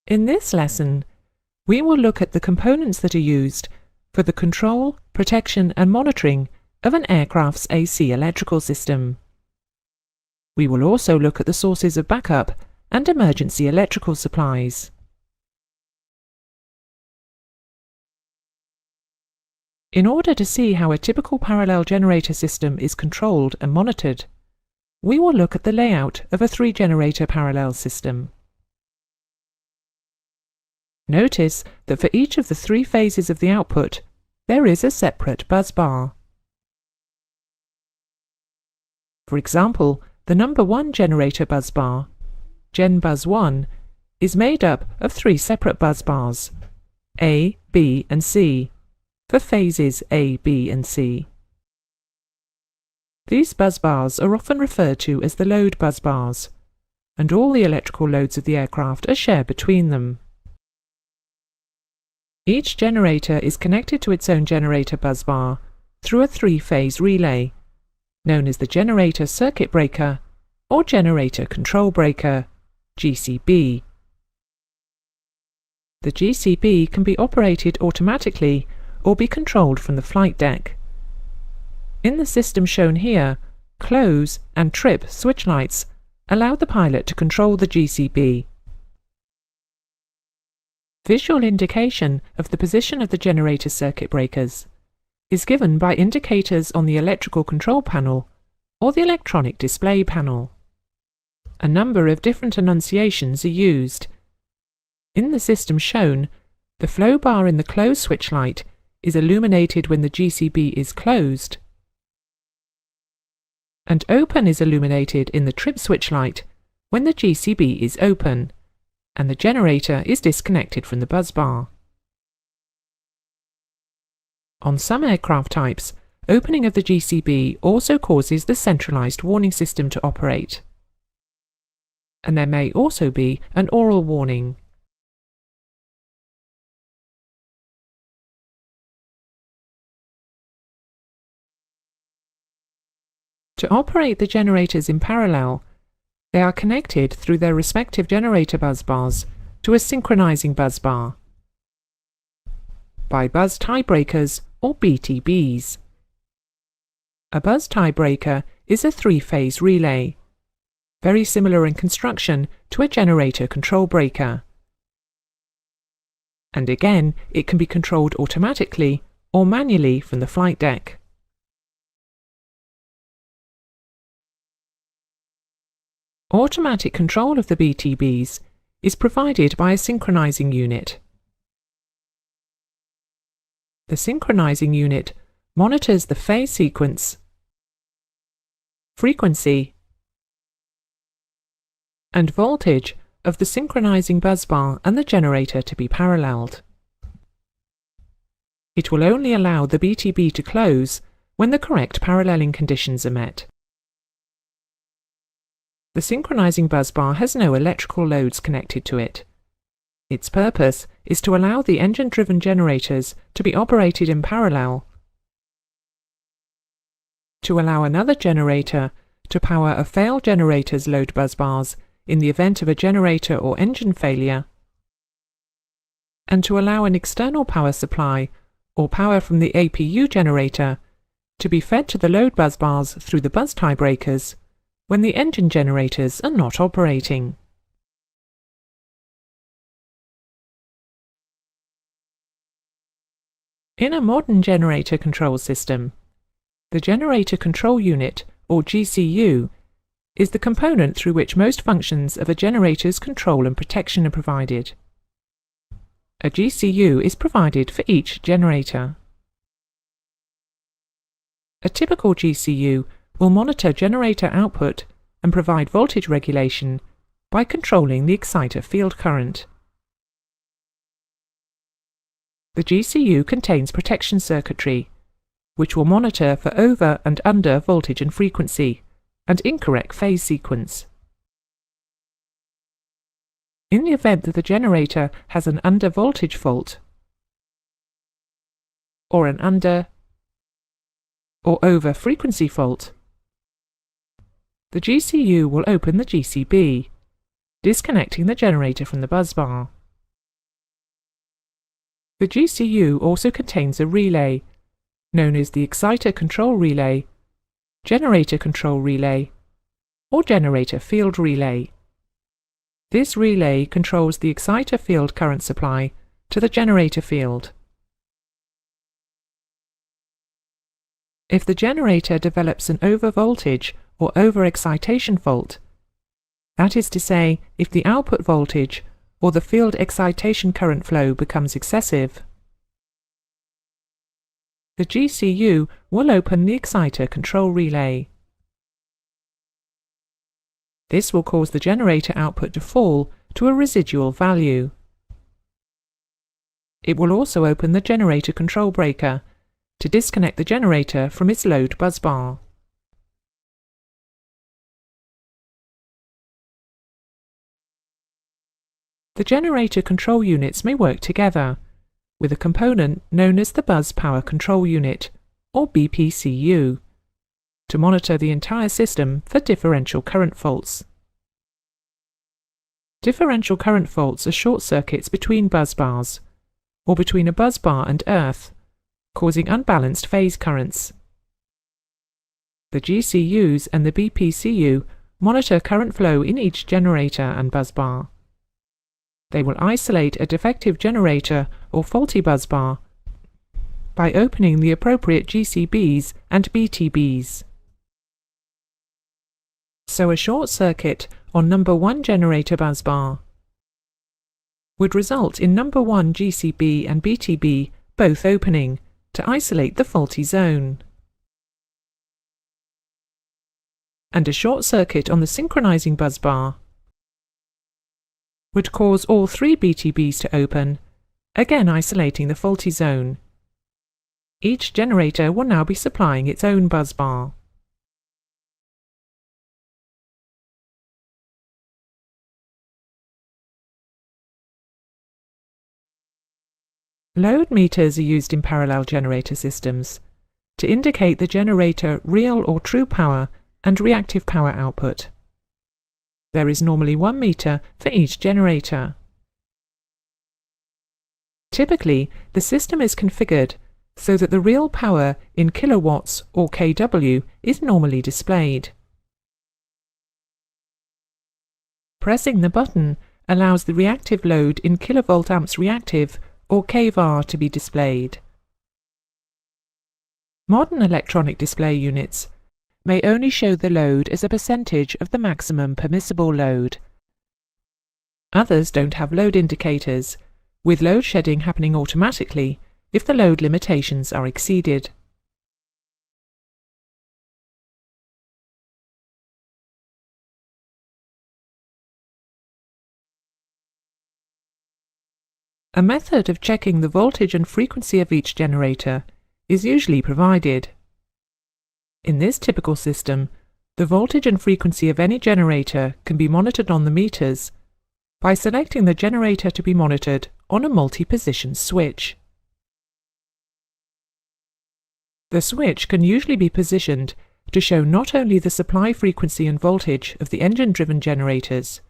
In this lesson, we will look at the components that are used for the control, protection and monitoring of an aircraft's AC electrical system. We will also look at the sources of backup and emergency electrical supplies. In order to see how a typical parallel generator system is controlled and monitored, we will look at the layout of a 3-generator parallel system. Notice that for each of the 3 phases of the output, there is a separate bus bar. For example, the number 1 generator bus bar, Gen Bus 1, is made up of 3 separate bus bars, A, B and C, for phases A, B and C. These bus bars are often referred to as the load bus bars, and all the electrical loads of the aircraft are shared between them. Each generator is connected to its own generator bus bar through a 3-phase relay, known as the generator circuit breaker or generator control breaker, GCB. The GCB can be operated automatically or be controlled from the flight deck. In the system shown here, close and trip switch lights allow the pilot to control the GCB. Visual indication of the position of the generator circuit breakers is given by indicators on the electrical control panel or the electronic display panel. A number of different annunciations are used. In the system shown, the flow bar in the close switch light is illuminated when the GCB is closed, and open is illuminated in the trip switch light when the GCB is open and the generator is disconnected from the bus bar. On some aircraft types, opening of the GCB also causes the centralized warning system to operate, and there may also be an aural warning. To operate the generators in parallel, they are connected through their respective generator bus bars to a synchronizing bus bar by bus tiebreakers or BTBs. A bus tiebreaker is a 3-phase relay, very similar in construction to a generator control breaker. And again, it can be controlled automatically or manually from the flight deck. Automatic control of the BTBs is provided by a synchronizing unit. The synchronizing unit monitors the phase sequence, frequency, and voltage of the synchronizing bus bar and the generator to be paralleled. It will only allow the BTB to close when the correct paralleling conditions are met. The synchronizing bus bar has no electrical loads connected to it. Its purpose is to allow the engine-driven generators to be operated in parallel, to allow another generator to power a failed generator's load bus bars in the event of a generator or engine failure, and to allow an external power supply or power from the APU generator to be fed to the load bus bars through the bus tiebreakers when the engine generators are not operating. In a modern generator control system, the generator control unit, or GCU, is the component through which most functions of a generator's control and protection are provided. A GCU is provided for each generator. A typical GCU will monitor generator output and provide voltage regulation by controlling the exciter field current. The GCU contains protection circuitry, which will monitor for over and under voltage and frequency, and incorrect phase sequence. In the event that the generator has an under voltage fault, or an under or over frequency fault, the GCU will open the GCB, disconnecting the generator from the bus bar. The GCU also contains a relay, known as the Exciter Control Relay, Generator Control Relay, or Generator Field Relay. This relay controls the exciter field current supply to the generator field. If the generator develops an overvoltage or overexcitation fault, that is to say, if the output voltage or the field excitation current flow becomes excessive, the GCU will open the exciter control relay. This will cause the generator output to fall to a residual value. It will also open the generator control breaker to disconnect the generator from its load busbar. The generator control units may work together with a component known as the Bus Power Control Unit, or BPCU, to monitor the entire system for differential current faults. Differential current faults are short circuits between busbars, or between a busbar and earth, causing unbalanced phase currents. The GCUs and the BPCU monitor current flow in each generator and busbar. They will isolate a defective generator or faulty busbar by opening the appropriate GCBs and BTBs. So a short circuit on number 1 generator busbar would result in number 1 GCB and BTB both opening to isolate the faulty zone. And a short circuit on the synchronizing busbar would cause all 3 BTBs to open, again isolating the faulty zone. Each generator will now be supplying its own busbar. Load meters are used in parallel generator systems to indicate the generator real or true power and reactive power output. There is normally 1 meter for each generator. Typically, the system is configured so that the real power in kilowatts or kW is normally displayed. Pressing the button allows the reactive load in kilovolt amps reactive or kVAR to be displayed. Modern electronic display units may only show the load as a percentage of the maximum permissible load. Others don't have load indicators, with load shedding happening automatically if the load limitations are exceeded. A method of checking the voltage and frequency of each generator is usually provided. In this typical system, the voltage and frequency of any generator can be monitored on the meters by selecting the generator to be monitored on a multi-position switch. The switch can usually be positioned to show not only the supply frequency and voltage of the engine-driven generators,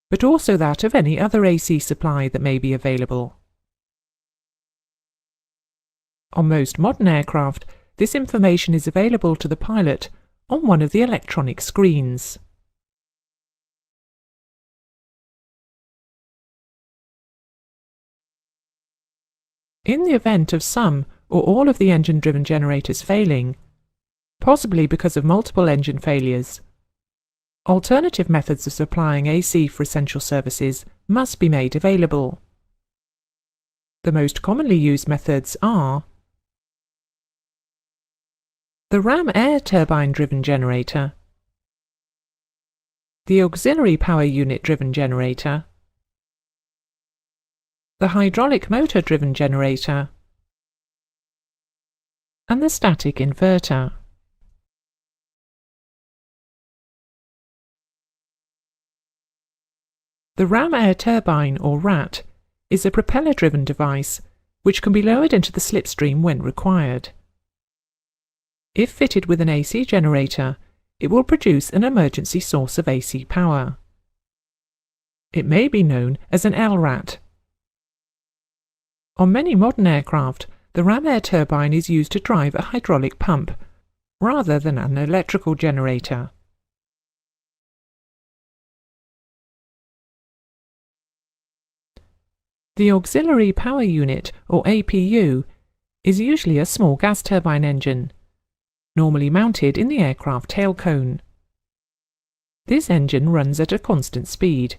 but also that of any other AC supply that may be available. On most modern aircraft, this information is available to the pilot on one of the electronic screens. In the event of some or all of the engine-driven generators failing, possibly because of multiple engine failures, alternative methods of supplying AC for essential services must be made available. The most commonly used methods are the ram air turbine-driven generator, the auxiliary power unit-driven generator, the hydraulic motor-driven generator, and the static inverter. The ram air turbine, or RAT, is a propeller-driven device which can be lowered into the slipstream when required. If fitted with an AC generator, it will produce an emergency source of AC power. It may be known as an LRAT. On many modern aircraft, the ram air turbine is used to drive a hydraulic pump, rather than an electrical generator. The auxiliary power unit, or APU, is usually a small gas turbine engine, normally mounted in the aircraft tail cone. This engine runs at a constant speed,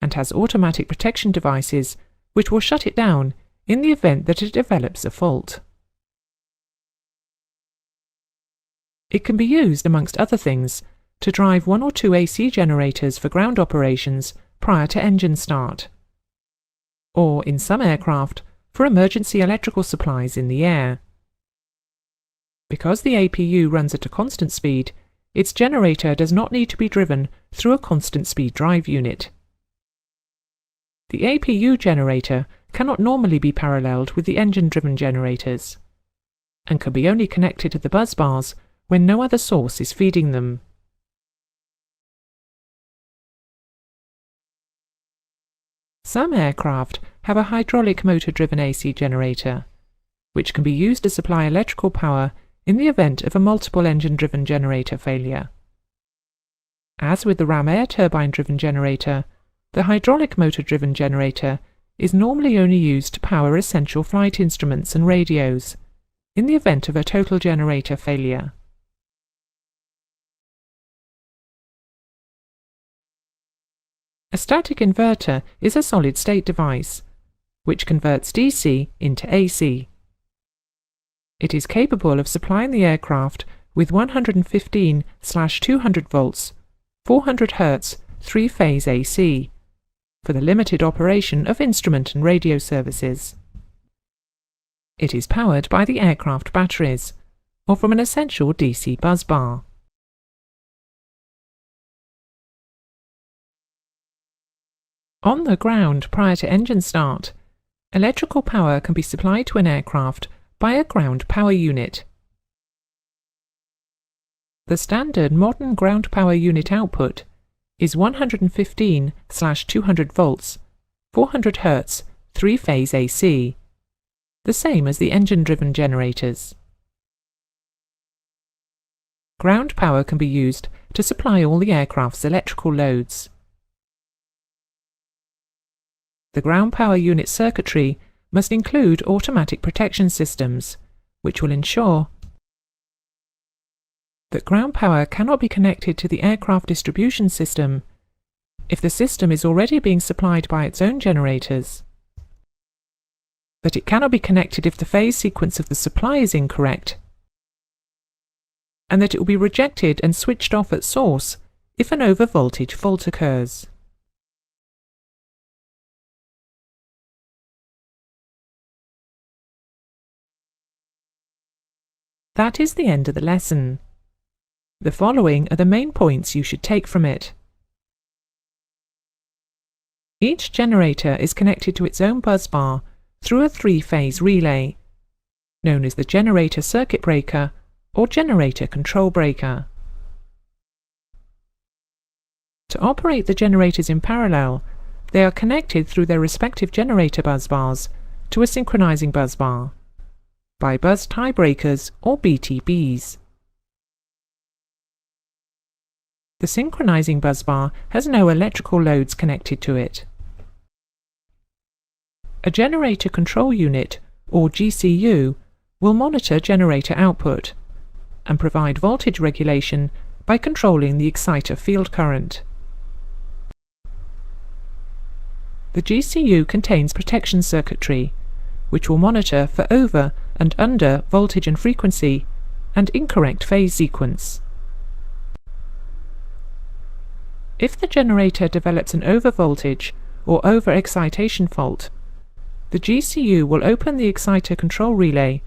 and has automatic protection devices which will shut it down in the event that it develops a fault. It can be used, amongst other things, to drive 1 or 2 AC generators for ground operations prior to engine start, or, in some aircraft, for emergency electrical supplies in the air. Because the APU runs at a constant speed, its generator does not need to be driven through a constant speed drive unit. The APU generator cannot normally be paralleled with the engine-driven generators, and can be only connected to the bus bars when no other source is feeding them. Some aircraft have a hydraulic motor-driven AC generator, which can be used to supply electrical power in the event of a multiple engine-driven generator failure. As with the ram air turbine-driven generator, the hydraulic motor-driven generator is normally only used to power essential flight instruments and radios, in the event of a total generator failure. A static inverter is a solid-state device, which converts DC into AC. It is capable of supplying the aircraft with 115/200 volts, 400 Hz, 3-phase AC, for the limited operation of instrument and radio services. It is powered by the aircraft batteries, or from an essential DC bus bar. On the ground prior to engine start, electrical power can be supplied to an aircraft by a ground power unit. The standard modern ground power unit output is 115/200 volts, 400 Hz, 3-phase AC, the same as the engine-driven generators. Ground power can be used to supply all the aircraft's electrical loads. The ground power unit circuitry must include automatic protection systems, which will ensure that ground power cannot be connected to the aircraft distribution system if the system is already being supplied by its own generators, that it cannot be connected if the phase sequence of the supply is incorrect, and that it will be rejected and switched off at source if an overvoltage fault occurs. That is the end of the lesson. The following are the main points you should take from it. Each generator is connected to its own bus bar through a 3-phase relay, known as the generator circuit breaker or generator control breaker. To operate the generators in parallel, they are connected through their respective generator bus bars to a synchronizing bus bar by bus tie breakers or BTBs. The synchronizing bus bar has no electrical loads connected to it. A generator control unit, or GCU, will monitor generator output and provide voltage regulation by controlling the exciter field current. The GCU contains protection circuitry, which will monitor for over and under voltage and frequency and incorrect phase sequence. If the generator develops an overvoltage or overexcitation fault, the GCU will open the exciter control relay,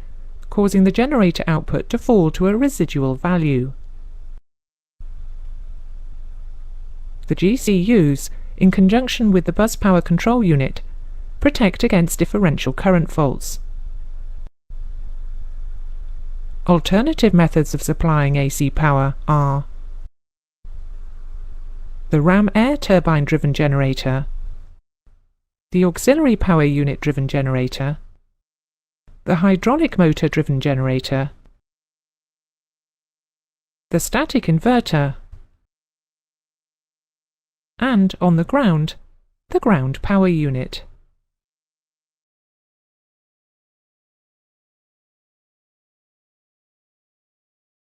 causing the generator output to fall to a residual value. The GCUs, in conjunction with the bus power control unit, protect against differential current faults. Alternative methods of supplying AC power are the ram air turbine driven generator, the auxiliary power unit driven generator, the hydraulic motor-driven generator, the static inverter, and on the ground, the ground power unit.